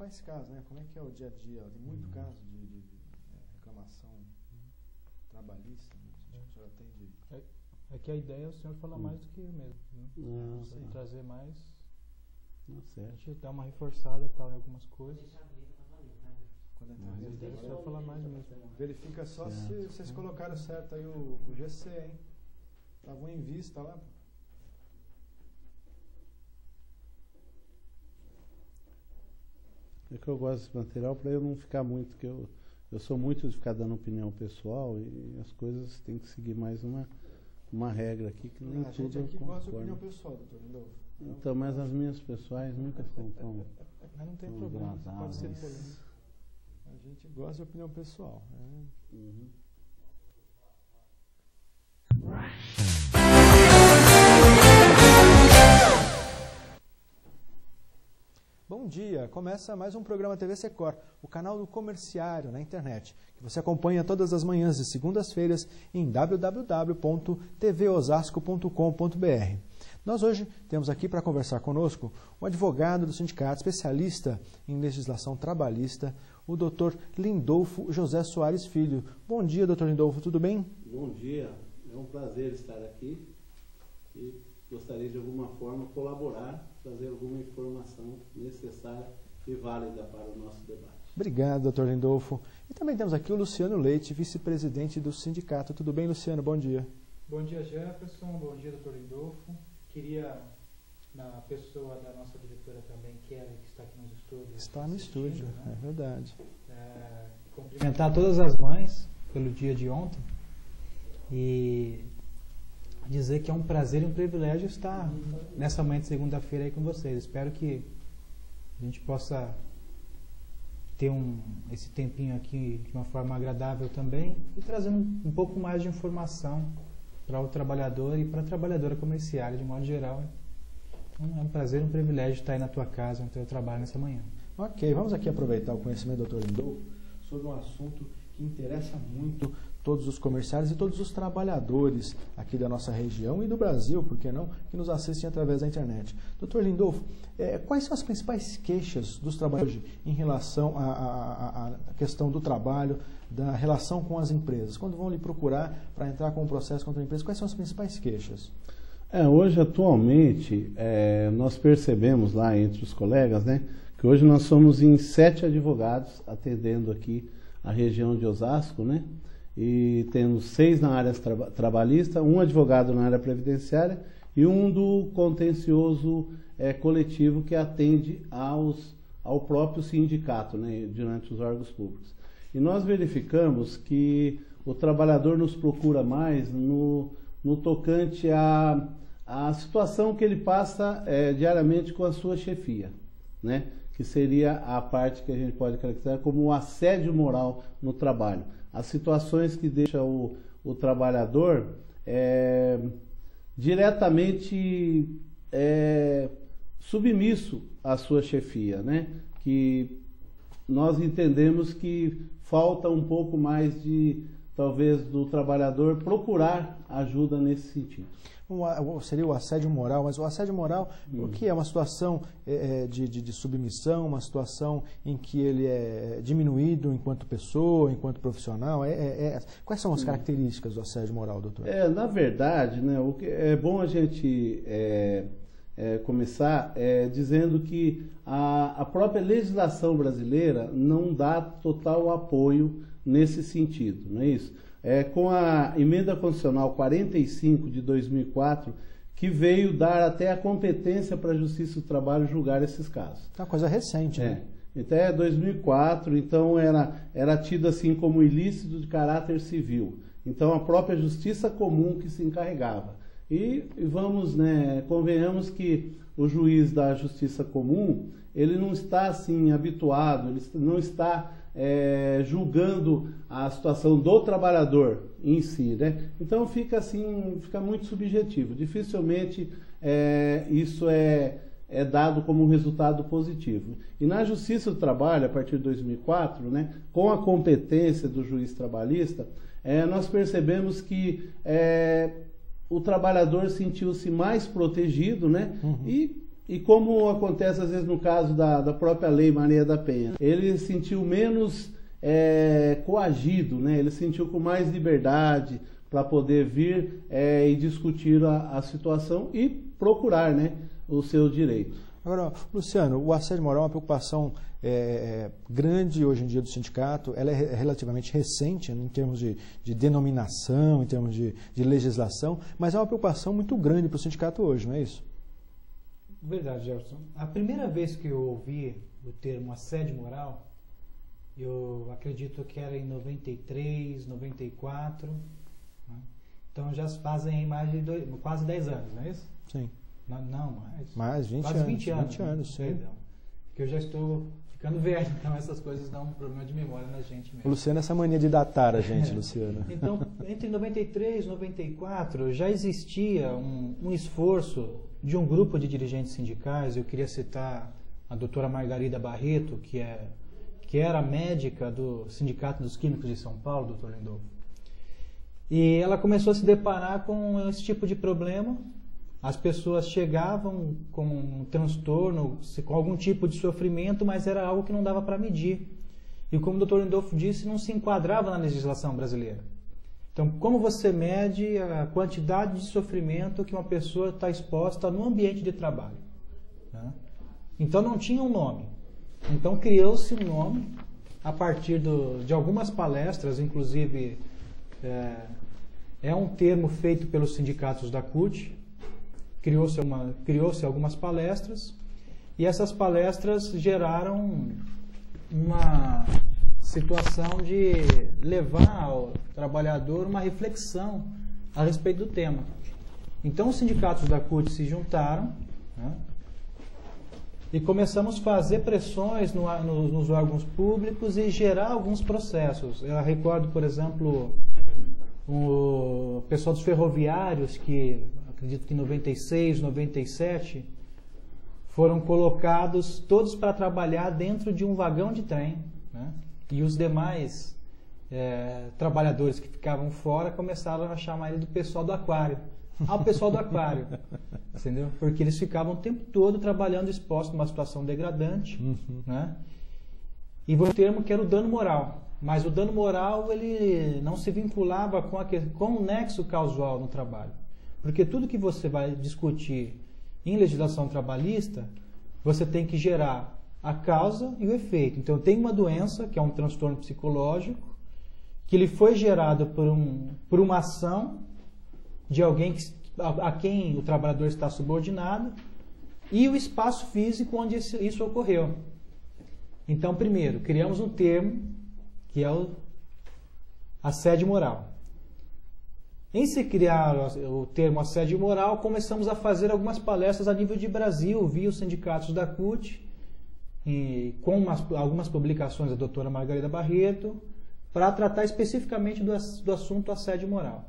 principais casos, né? Como é que é o dia a dia? Tem muito caso de reclamação trabalhista, né? O senhor atende... É que a ideia é o senhor falar mais do que eu mesmo, né? Trazer mais... A gente dá uma reforçada em algumas coisas. Quando entrar Mas a ideia é o senhor falar mais mesmo. Verifica só se vocês colocaram certo aí o GC, hein? Estavam em vista lá. É que eu gosto desse material para eu não ficar muito, que eu sou muito de ficar dando opinião pessoal e as coisas têm que seguir mais uma regra aqui que nem A tudo gente eu aqui gosta de concordo. opinião pessoal, doutor Lindolfo. Então, mas as minhas pessoais nunca são tão Mas não tem problema, pode ser polêmico. A gente gosta de opinião pessoal. Né? Uhum. Bom dia, começa mais um programa TV Secor, o canal do comerciário na internet, que você acompanha todas as manhãs de segundas-feiras em www.tvosasco.com.br. Nós hoje temos aqui para conversar conosco um advogado do sindicato, especialista em legislação trabalhista, o Dr. Lindolfo José Soares Filho. Bom dia, Dr. Lindolfo, tudo bem? Bom dia, é um prazer estar aqui e gostaria de alguma forma colaborar, trazer alguma informação necessária e válida para o nosso debate. Obrigado, Dr. Lindolfo. E também temos aqui o Luciano Leite, vice-presidente do sindicato. Tudo bem, Luciano? Bom dia. Bom dia, Jefferson. Bom dia, Dr. Lindolfo. Queria, na pessoa da nossa diretora também, Kelly, que está aqui nos estúdios. Está no estúdio, né? É verdade. Cumprimentar todas as mães pelo dia de ontem e dizer que é um prazer e um privilégio estar nessa manhã de segunda-feira aí com vocês. Espero que a gente possa ter esse tempinho aqui de uma forma agradável também e trazendo um pouco mais de informação para o trabalhador e para a trabalhadora comerciária de modo geral. Então, é um prazer e um privilégio estar aí na tua casa, no teu trabalho nessa manhã. Ok, vamos aqui aproveitar o conhecimento do Dr. Lindolfo sobre um assunto que interessa muito todos os comerciários e todos os trabalhadores aqui da nossa região e do Brasil, por que não, que nos assistem através da internet. Dr. Lindolfo, quais são as principais queixas dos trabalhadores em relação à questão do trabalho, da relação com as empresas? Quando vão lhe procurar para entrar com um processo contra a empresa, quais são as principais queixas? Hoje, atualmente, nós percebemos lá entre os colegas, né, que hoje nós somos em 7 advogados atendendo aqui a região de Osasco, né? E temos 6 na área trabalhista, um advogado na área previdenciária e um do contencioso coletivo que atende ao próprio sindicato, né, durante os órgãos públicos. E nós verificamos que o trabalhador nos procura mais no tocante à situação que ele passa diariamente com a sua chefia, né? Que seria a parte que a gente pode caracterizar como o assédio moral no trabalho. As situações que deixam o trabalhador diretamente submisso à sua chefia, né? Que nós entendemos que falta um pouco mais talvez, do trabalhador procurar ajuda nesse sentido. Seria o assédio moral, mas o assédio moral, o que é? Uma situação de submissão, uma situação em que ele é diminuído enquanto pessoa, enquanto profissional? Quais são as características do assédio moral, doutor? Na verdade, né, é bom a gente começar dizendo que a própria legislação brasileira não dá total apoio nesse sentido, não é isso? Com a emenda constitucional 45 de 2004, que veio dar até a competência para a Justiça do Trabalho julgar esses casos. É uma coisa recente, né? Então 2004, então era tido assim como ilícito de caráter civil. Então a própria Justiça Comum que se encarregava. E vamos, né, convenhamos que o juiz da Justiça Comum, ele não está assim habituado, ele não está julgando a situação do trabalhador em si, né? Então fica muito subjetivo. Dificilmente isso é dado como um resultado positivo. E na Justiça do Trabalho, a partir de 2004, né, com a competência do juiz trabalhista, nós percebemos que o trabalhador sentiu-se mais protegido, né? E E como acontece às vezes no caso da própria Lei Maria da Penha, ele se sentiu menos coagido, né? Ele se sentiu com mais liberdade para poder vir e discutir a situação e procurar, né, o seu direito. Agora, Luciano, o assédio moral é uma preocupação grande hoje em dia do sindicato. Ela é relativamente recente em termos de denominação, em termos de legislação, mas é uma preocupação muito grande para o sindicato hoje, não é isso? Verdade, Jefferson. A primeira vez que eu ouvi o termo assédio moral, eu acredito que era em 93, 94. Né? Então já fazem mais de quase 10 anos, não é isso? Sim. Não, mais. Mais 20 quase anos. 20 anos. 20 anos, sim. Perdão. Porque eu já estou ficando velho, então essas coisas dão um problema de memória na gente mesmo. O Luciano, essa mania de datar a gente, Luciano. Então, entre 93 e 94, já existia um esforço de um grupo de dirigentes sindicais. Eu queria citar a doutora Margarida Barreto, que era médica do Sindicato dos Químicos de São Paulo, doutor Lindolfo. E ela começou a se deparar com esse tipo de problema. As pessoas chegavam com um transtorno, com algum tipo de sofrimento, mas era algo que não dava para medir. E como o doutor Lindolfo disse, não se enquadrava na legislação brasileira. Então, como você mede a quantidade de sofrimento que uma pessoa está exposta no ambiente de trabalho? Né? Então, não tinha um nome. Então, criou-se um nome a partir de algumas palestras, inclusive é um termo feito pelos sindicatos da CUT. Criou-se algumas palestras e essas palestras geraram uma situação de levar ao trabalhador uma reflexão a respeito do tema. Então os sindicatos da CUT se juntaram, né, e começamos a fazer pressões nos órgãos públicos e gerar alguns processos. Eu recordo, por exemplo, o pessoal dos ferroviários que acredito que em 96, 97, foram colocados todos para trabalhar dentro de um vagão de trem, né? E os demais trabalhadores que ficavam fora começaram a chamar ele do pessoal do aquário. Ah, o pessoal do aquário, entendeu? Porque eles ficavam o tempo todo trabalhando expostos numa situação degradante, né? E o termo que era o dano moral. Mas o dano moral ele não se vinculava com o nexo causal no trabalho. Porque tudo que você vai discutir em legislação trabalhista, você tem que gerar a causa e o efeito. Então, tem uma doença, que é um transtorno psicológico, que ele foi gerado por uma ação de alguém a quem o trabalhador está subordinado, e o espaço físico onde isso ocorreu. Então, primeiro, criamos um termo, que é o assédio moral. Em se criar o termo assédio moral, começamos a fazer algumas palestras a nível de Brasil, via os sindicatos da CUT, e com algumas publicações da doutora Margarida Barreto, para tratar especificamente do assunto assédio moral.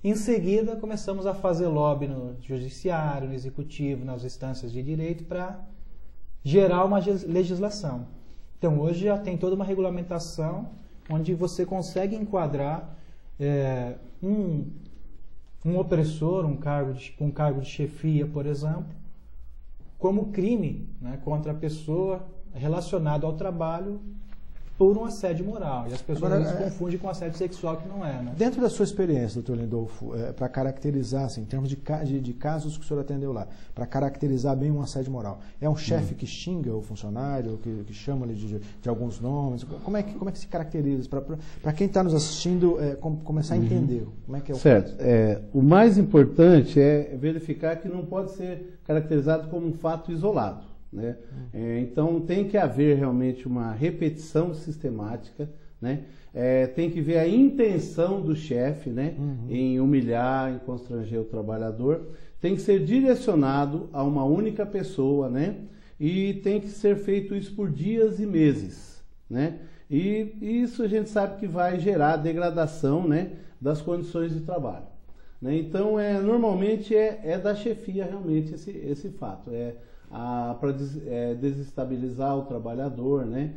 Em seguida, começamos a fazer lobby no judiciário, no executivo, nas instâncias de direito, para gerar uma legislação. Então, hoje já tem toda uma regulamentação onde você consegue enquadrar um opressor, um cargo de chefia, por exemplo, como crime, né, contra a pessoa relacionado ao trabalho por um assédio moral. E as pessoas às vezes confundem com assédio sexual, que não é. Né? Dentro da sua experiência, doutor Lindolfo, para caracterizar, assim, em termos de casos que o senhor atendeu lá, para caracterizar bem um assédio moral, é um chefe que xinga o funcionário, que chama ele de alguns nomes? Como é que se caracteriza? Para quem está nos assistindo, começar a entender como é que é o certo. caso. O mais importante é verificar que não pode ser caracterizado como um fato isolado. Né? Então tem que haver realmente uma repetição sistemática, né? Tem que ver a intenção do chefe, né? Em humilhar, em constranger o trabalhador. Tem que ser direcionado a uma única pessoa, né? E tem que ser feito isso por dias e meses, né? E isso a gente sabe que vai gerar degradação, né, das condições de trabalho, né? Então normalmente é da chefia realmente esse fato, para desestabilizar o trabalhador, né?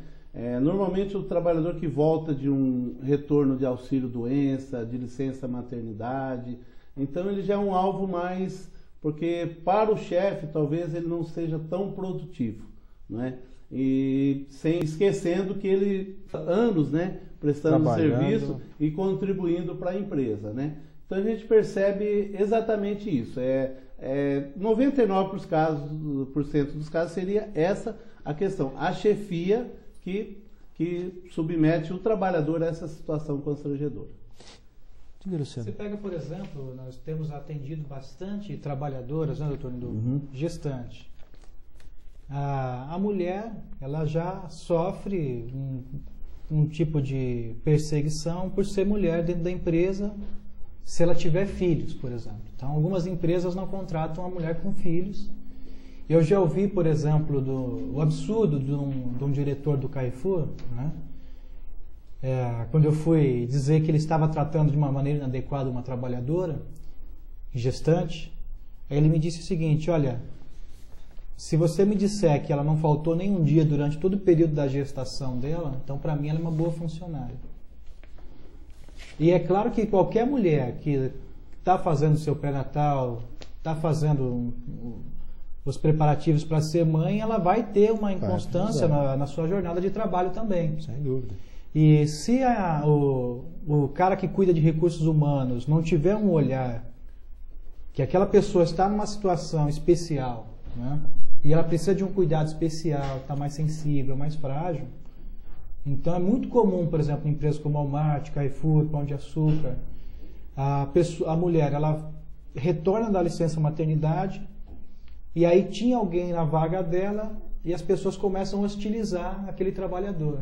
Normalmente o trabalhador que volta de um retorno de auxílio-doença, de licença-maternidade, então ele já é um alvo mais porque para o chefe talvez ele não seja tão produtivo, não é? E esquecendo que ele anos, né, prestando serviço e contribuindo para a empresa, né? Então a gente percebe exatamente isso. 99% dos casos seria essa a questão, a chefia que submete o trabalhador a essa situação constrangedora. Você pega, por exemplo, nós temos atendido bastante trabalhadoras, né, doutor Lindolfo? Gestante. A mulher, ela já sofre um tipo de perseguição por ser mulher dentro da empresa, se ela tiver filhos, por exemplo. Então, algumas empresas não contratam a mulher com filhos. Eu já ouvi, por exemplo, o absurdo de um diretor do Carrefour, né? Quando eu fui dizer que ele estava tratando de uma maneira inadequada uma trabalhadora, gestante, aí ele me disse o seguinte: olha, se você me disser que ela não faltou nenhum dia durante todo o período da gestação dela, então para mim ela é uma boa funcionária. E é claro que qualquer mulher que está fazendo seu pré-natal, está fazendo os preparativos para ser mãe, ela vai ter uma inconstância na sua jornada de trabalho também. Sem dúvida. E se o cara que cuida de recursos humanos não tiver um olhar que aquela pessoa está numa situação especial, né, e ela precisa de um cuidado especial, está mais sensível, mais frágil, então é muito comum, por exemplo, em empresas como Walmart, Carrefour, Pão de Açúcar, a mulher ela retorna da licença maternidade e aí tinha alguém na vaga dela e as pessoas começam a hostilizar aquele trabalhador.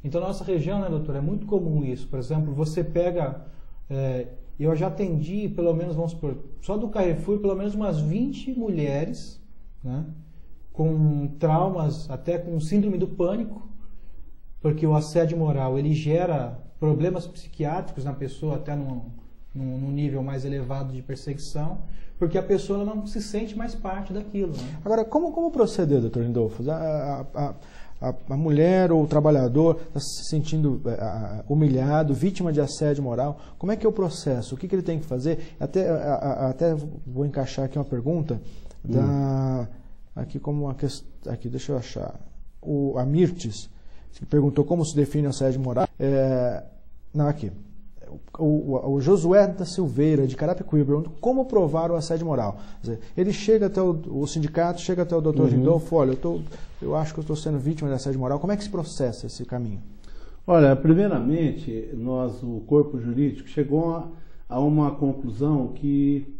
Então, na nossa região, né, doutor, é muito comum isso. Por exemplo, você pega... eu já atendi, pelo menos, vamos supor, só do Carrefour, pelo menos umas 20 mulheres, né, com traumas, até com síndrome do pânico, porque o assédio moral, ele gera problemas psiquiátricos na pessoa, até num nível mais elevado de perseguição, porque a pessoa ela não se sente mais parte daquilo. Né? Agora, como proceder, doutor Lindolfo? A mulher ou o trabalhador está se sentindo humilhado, vítima de assédio moral. Como é que é o processo? O que ele tem que fazer? Até vou encaixar aqui uma pergunta aqui, deixa eu achar. A Mirtes, que perguntou como se define o assédio moral. Aqui. O Josué da Silveira, de Carapicuíba, pergunta como provar o assédio moral. Quer dizer, ele chega até o sindicato, chega até o doutor Lindolfo, olha, eu acho que eu estou sendo vítima de assédio moral. Como é que se processa esse caminho? Olha, primeiramente, o corpo jurídico, chegou a uma conclusão que,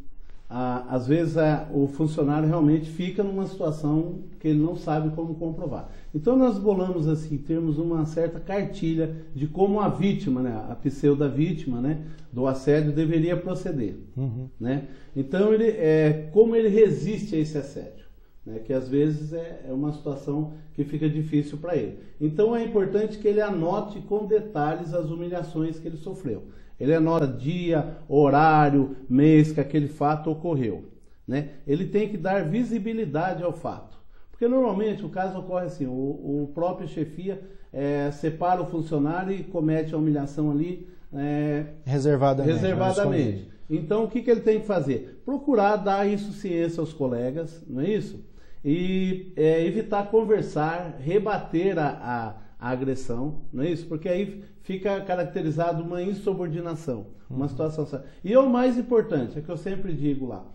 às vezes, o funcionário realmente fica numa situação que ele não sabe como comprovar. Então, nós bolamos, assim, termos uma certa cartilha de como a vítima, né, a pseudo-vítima, né, do assédio deveria proceder. Né? Então, como ele resiste a esse assédio, né, que às vezes é uma situação que fica difícil para ele. Então, é importante que ele anote com detalhes as humilhações que ele sofreu. Ele anota dia, horário, mês que aquele fato ocorreu. Né? Ele tem que dar visibilidade ao fato. Porque normalmente o caso ocorre assim, o próprio chefia separa o funcionário e comete a humilhação ali reservadamente. Então o que ele tem que fazer? Procurar dar isso ciência aos colegas, não é isso? E evitar conversar, rebater a agressão, não é isso? Porque aí fica caracterizado uma insubordinação, uma situação... E o mais importante, é que eu sempre digo lá,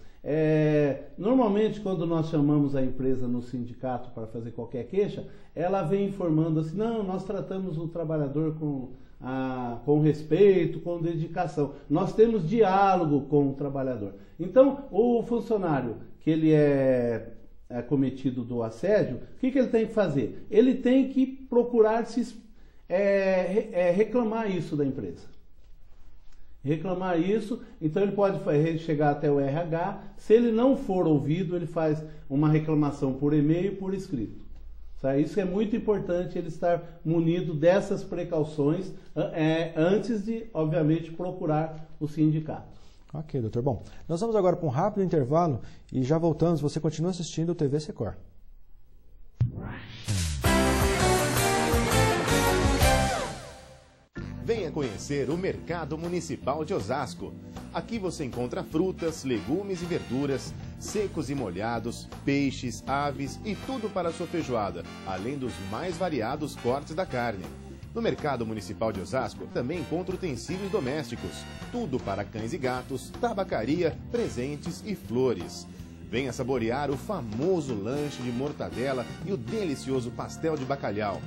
normalmente quando nós chamamos a empresa no sindicato para fazer qualquer queixa, ela vem informando assim, não, nós tratamos o trabalhador com respeito, com dedicação, nós temos diálogo com o trabalhador. Então, o funcionário que ele é cometido do assédio, o que ele tem que fazer? Ele tem que procurar reclamar isso da empresa. Reclamar isso, então ele pode chegar até o RH, se ele não for ouvido, ele faz uma reclamação por e-mail e por escrito. Isso é muito importante, ele estar munido dessas precauções antes de, obviamente, procurar o sindicato. Ok, doutor. Bom, nós vamos agora para um rápido intervalo e já voltamos. Você continua assistindo o TV Secor. Venha conhecer o Mercado Municipal de Osasco. Aqui você encontra frutas, legumes e verduras, secos e molhados, peixes, aves e tudo para a sua feijoada, além dos mais variados cortes da carne. No Mercado Municipal de Osasco também encontra utensílios domésticos, tudo para cães e gatos, tabacaria, presentes e flores. Venha saborear o famoso lanche de mortadela e o delicioso pastel de bacalhau.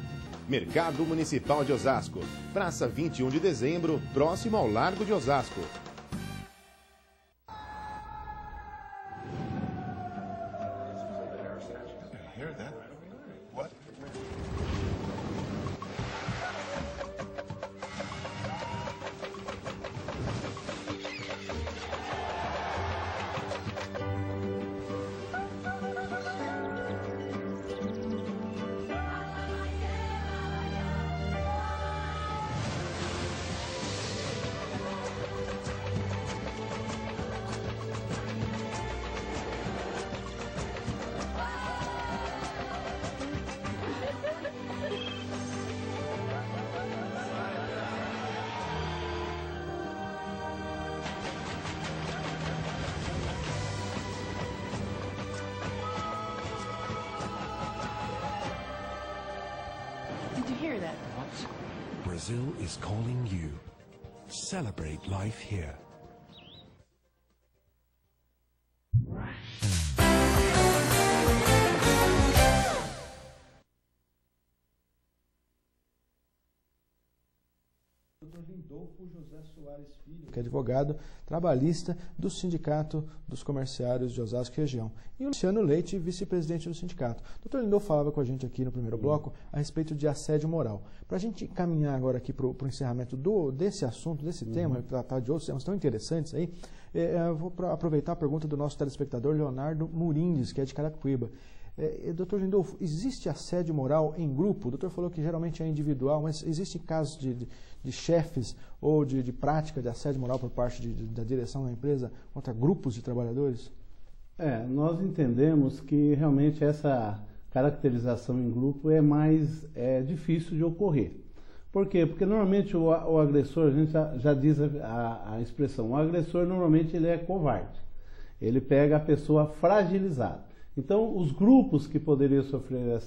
Mercado Municipal de Osasco, Praça 21 de Dezembro, próximo ao Largo de Osasco. Did you hear that? Brazil is calling you. Celebrate life here. Dr. Lindolfo José Soares Filho, que é advogado trabalhista do Sindicato dos Comerciários de Osasco Região. E o Luciano Leite, vice-presidente do sindicato. O Dr. Lindolfo falava com a gente aqui no primeiro bloco a respeito de assédio moral. Para a gente caminhar agora aqui para o encerramento desse assunto, desse tema, e tratar de outros temas tão interessantes aí, eu vou aproveitar a pergunta do nosso telespectador Leonardo Murindes, que é de Carapicuíba. Dr. Lindolfo, existe assédio moral em grupo? O doutor falou que geralmente é individual, mas existe casos de chefes ou de prática de assédio moral por parte da direção da empresa contra grupos de trabalhadores? Nós entendemos que realmente essa caracterização em grupo é mais difícil de ocorrer. Por quê? Porque normalmente o agressor, a gente já diz a expressão, o agressor normalmente ele é covarde. Ele pega a pessoa fragilizada. Então, os grupos que poderiam sofrer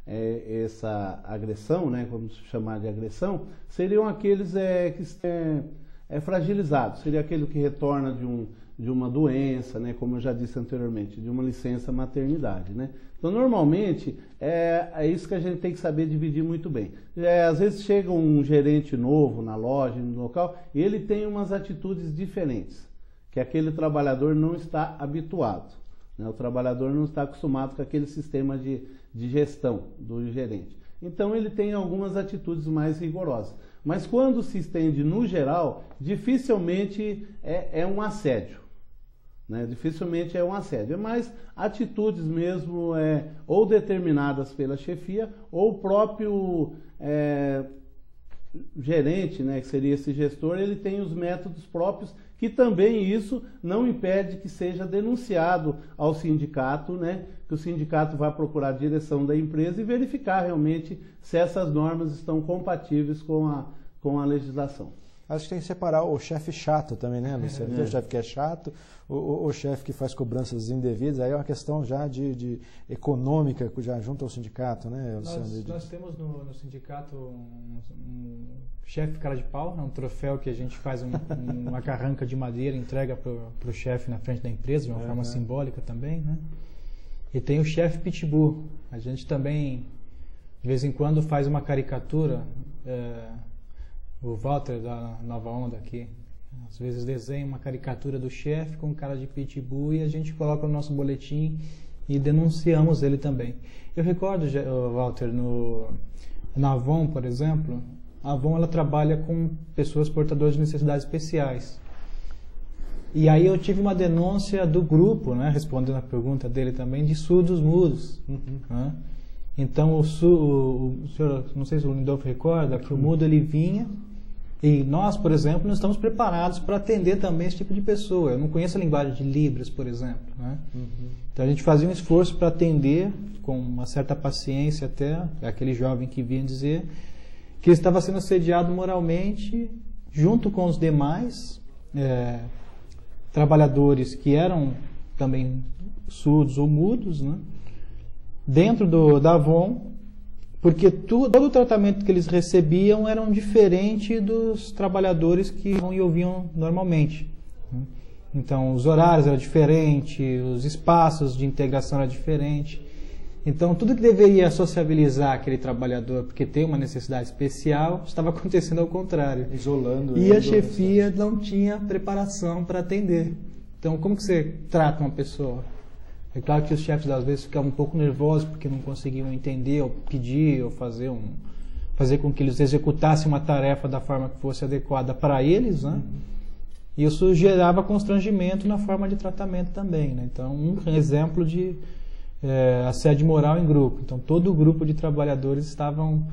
essa agressão, né, vamos chamar de agressão, seriam aqueles que estão fragilizados. Seria aquele que retorna de uma doença, né, como eu já disse anteriormente, de uma licença maternidade. Né? Então, normalmente, é isso que a gente tem que saber dividir muito bem. Às vezes chega um gerente novo na loja, no local, e ele tem umas atitudes diferentes, que aquele trabalhador não está habituado. O trabalhador não está acostumado com aquele sistema de gestão do gerente. Então, ele tem algumas atitudes mais rigorosas. Mas quando se estende no geral, dificilmente é um assédio. Né? Dificilmente é um assédio. É mais atitudes mesmo, ou determinadas pela chefia, ou o próprio gerente, né, que seria esse gestor, ele tem os métodos próprios, que também isso não impede que seja denunciado ao sindicato, né, que o sindicato vai procurar a direção da empresa e verificar realmente se essas normas estão compatíveis com a legislação. Acho que tem que separar o chefe chato também, né, Luciano? Tem o chefe que é chato, o chefe que faz cobranças indevidas, aí é uma questão já de econômica, já junto ao sindicato, né, Luciano? Nós temos no sindicato um chefe cara de pau, um troféu que a gente faz uma carranca de madeira, entrega para o chefe na frente da empresa, de uma forma simbólica também, né? E tem o chefe pitbull. A gente também, de vez em quando, faz uma caricatura. O Walter da Nova Onda aqui, às vezes desenha uma caricatura do chefe com cara de pitbull e a gente coloca no nosso boletim e denunciamos ele também. Eu recordo, Walter, na Avon, por exemplo, a Avon ela trabalha com pessoas portadoras de necessidades especiais. E aí eu tive uma denúncia do grupo, né, respondendo a pergunta dele também, de surdos mudos. Né? Então o senhor, não sei se o Lindolfo recorda, que o mudo ele vinha e nós, por exemplo, não estamos preparados para atender também esse tipo de pessoa. Eu não conheço a linguagem de Libras, por exemplo. Né? Então a gente fazia um esforço para atender com uma certa paciência até aquele jovem que vinha dizer que estava sendo assediado moralmente junto com os demais trabalhadores que eram também surdos ou mudos, né, dentro da Avon, porque todo o tratamento que eles recebiam era diferente dos trabalhadores que iam e ouviam normalmente. Então, os horários eram diferentes, os espaços de integração eram diferentes. Então, tudo que deveria sociabilizar aquele trabalhador, porque tem uma necessidade especial, estava acontecendo ao contrário. Isolando. E a chefia não tinha preparação para atender. Então, como que você trata uma pessoa? É claro que os chefes às vezes ficavam um pouco nervosos porque não conseguiam entender ou pedir ou fazer com que eles executassem uma tarefa da forma que fosse adequada para eles, né? E isso gerava constrangimento na forma de tratamento também, né? Então, um exemplo de assédio moral em grupo. Então, todo o grupo de trabalhadores estavam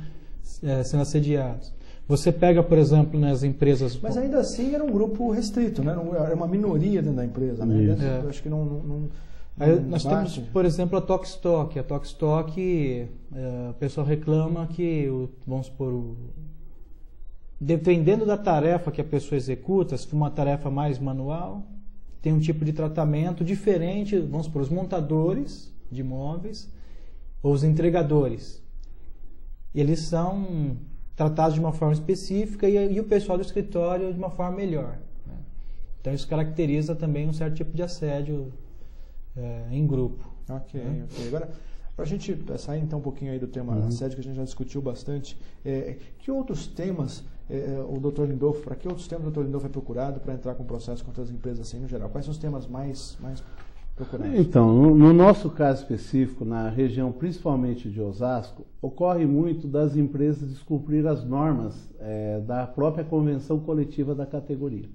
sendo assediados. Você pega, por exemplo, nas empresas... Mas ainda assim era um grupo restrito, né? Era uma minoria dentro da empresa, né? Eu acho que não Aí nós temos, por exemplo, a Tokstok. A Tokstok, o pessoal reclama que, vamos supor, dependendo da tarefa que a pessoa executa, se for uma tarefa mais manual, tem um tipo de tratamento diferente, vamos supor, os montadores de móveis ou os entregadores. Eles são tratados de uma forma específica e o pessoal do escritório de uma forma melhor, né? Então isso caracteriza também um certo tipo de assédio em grupo. Ok. Agora, para a gente sair então um pouquinho aí do tema assédio, que a gente já discutiu bastante, que outros temas o Dr. Lindolfo, para que outros temas o Dr. Lindolfo é procurado para entrar com processo contra as empresas assim no geral? Quais são os temas mais procurados? Então, no nosso caso específico, na região principalmente de Osasco, ocorre muito das empresas descumprir as normas da própria convenção coletiva da categoria,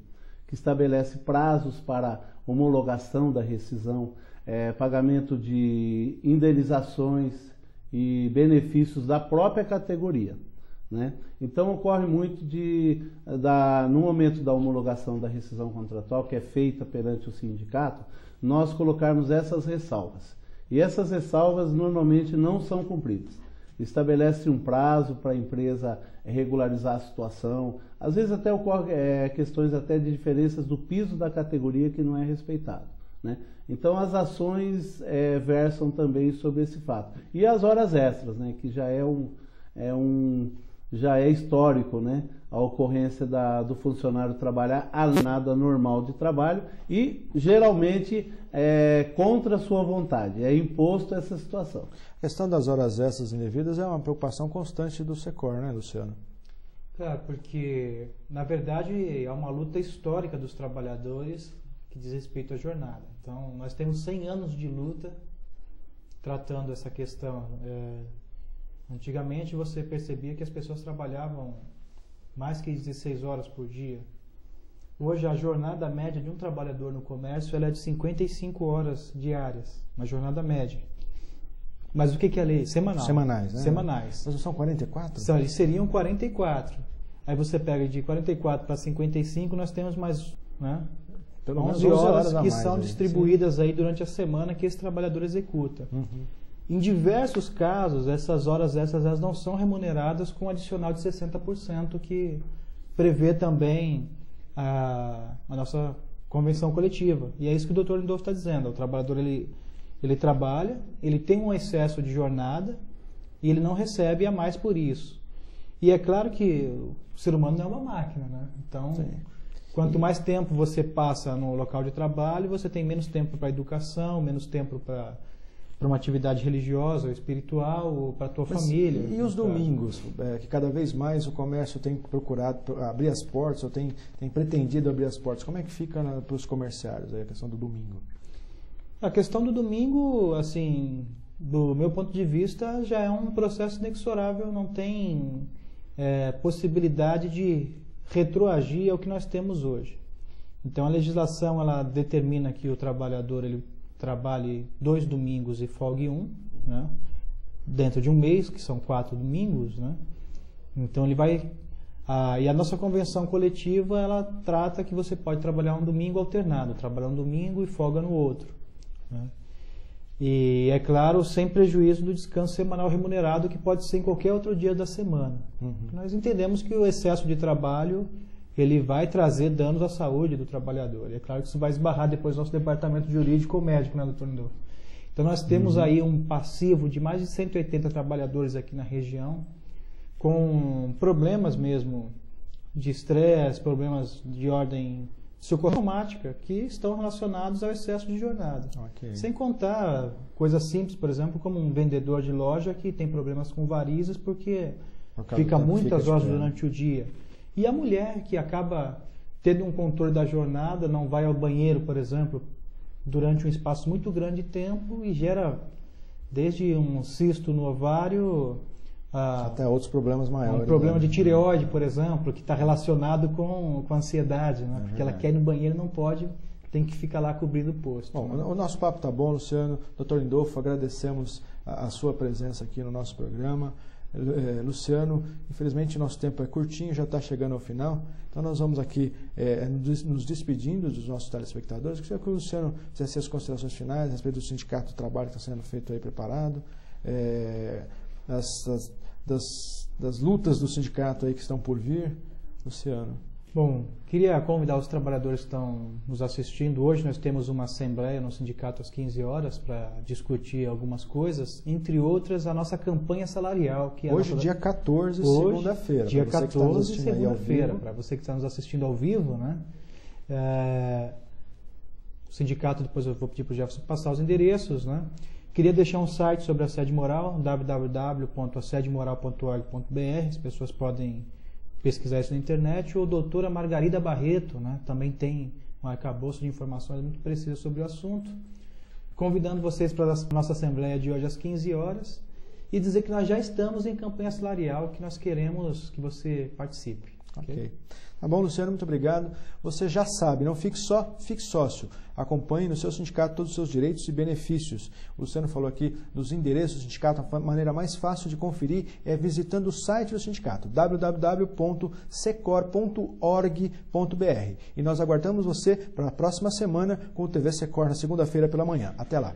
que estabelece prazos para homologação da rescisão, pagamento de indenizações e benefícios da própria categoria, né? Então ocorre muito no momento da homologação da rescisão contratual, que é feita perante o sindicato, nós colocarmos essas ressalvas. E essas ressalvas normalmente não são cumpridas. Estabelece um prazo para a empresa regularizar a situação. Às vezes até ocorre questões até de diferenças do piso da categoria que não é respeitado, né? Então as ações versam também sobre esse fato. E as horas extras, né, que já já é histórico, né, a ocorrência do funcionário trabalhar além da normal de trabalho e geralmente contra a sua vontade. É imposto essa situação. A questão das horas extras indevidas é uma preocupação constante do Secor, né, Luciano? Claro, porque na verdade é uma luta histórica dos trabalhadores que diz respeito à jornada. Então, nós temos 100 anos de luta tratando essa questão. Antigamente você percebia que as pessoas trabalhavam mais que 16 horas por dia. Hoje a jornada média de um trabalhador no comércio ela é de 55 horas diárias, uma jornada média. Mas o que é a lei? Semanal. Semanais, né? Semanais. Mas não são 44? Seriam 44. Aí você pega de 44 para 55, nós temos mais, né, pelo 11 menos horas que mais, são distribuídas aí durante a semana que esse trabalhador executa. Em diversos casos, essas horas extras elas não são remuneradas com um adicional de 60% que prevê também a nossa convenção coletiva. E é isso que o Dr. Lindolfo está dizendo. O trabalhador ele trabalha, ele tem um excesso de jornada e ele não recebe a mais por isso. E é claro que o ser humano não é uma máquina, né? Então, quanto mais tempo você passa no local de trabalho, você tem menos tempo para educação, menos tempo para uma atividade religiosa ou espiritual ou para a tua família. E os domingos, que cada vez mais o comércio tem procurado abrir as portas, ou tem pretendido abrir as portas. Como é que fica para os comerciários a questão do domingo? A questão do domingo, assim, do meu ponto de vista, já é um processo inexorável, não tem possibilidade de retroagir ao que nós temos hoje. Então a legislação ela determina que o trabalhador ele trabalhe 2 domingos e folgue 1, né, dentro de um mês, que são 4 domingos, né? Então ele vai... e a nossa convenção coletiva, ela trata que você pode trabalhar um domingo alternado, trabalhar um domingo e folga no outro, né? E é claro, sem prejuízo do descanso semanal remunerado, que pode ser em qualquer outro dia da semana. Nós entendemos que o excesso de trabalho ele vai trazer danos à saúde do trabalhador. E é claro que isso vai esbarrar depois no nosso departamento jurídico ou médico, né, doutor Lindolfo? Então nós temos aí um passivo de mais de 180 trabalhadores aqui na região, com problemas mesmo de estresse, problemas de ordem psicossomática, que estão relacionados ao excesso de jornada. Ok. Sem contar coisas simples, por exemplo, como um vendedor de loja que tem problemas com varizes porque fica muitas horas durante o dia. E a mulher que acaba tendo um controle da jornada, não vai ao banheiro, por exemplo, durante um espaço muito grande de tempo e gera desde um cisto no ovário até outros problemas maiores. Um problema de tireoide, por exemplo, que está relacionado com a ansiedade, né? Porque ela quer ir no banheiro e não pode, tem que ficar lá cobrindo o posto. Bom, o nosso papo está bom, Luciano. Dr. Lindolfo, agradecemos a sua presença aqui no nosso programa. Luciano, infelizmente nosso tempo é curtinho, já está chegando ao final, então nós vamos aqui nos despedindo dos nossos telespectadores. Queria que o Luciano fizesse as considerações finais a respeito do sindicato do trabalho que está sendo feito aí, preparado, das lutas do sindicato aí que estão por vir. Luciano. Bom, queria convidar os trabalhadores que estão nos assistindo. Hoje nós temos uma assembleia no sindicato às 15 horas para discutir algumas coisas, entre outras a nossa campanha salarial. Que é hoje, dia 14, segunda-feira. Dia 14, segunda-feira, para você que está nos assistindo ao vivo, né? O sindicato, depois eu vou pedir para o Jefferson passar os endereços, né? Queria deixar um site sobre assédio moral, www.assediomoral.org.br. As pessoas podem pesquisar isso na internet, ou a doutora Margarida Barreto, né? Também tem um arcabouço de informações muito precisas sobre o assunto. Convidando vocês para a nossa assembleia de hoje às 15 horas e dizer que nós já estamos em campanha salarial, que nós queremos que você participe. Ok. Tá bom, Luciano, muito obrigado. Você já sabe, não fique só, fique sócio. Acompanhe no seu sindicato todos os seus direitos e benefícios. O Luciano falou aqui dos endereços do sindicato. A maneira mais fácil de conferir é visitando o site do sindicato, www.secor.org.br. E nós aguardamos você para a próxima semana com o TV Secor na segunda-feira pela manhã. Até lá.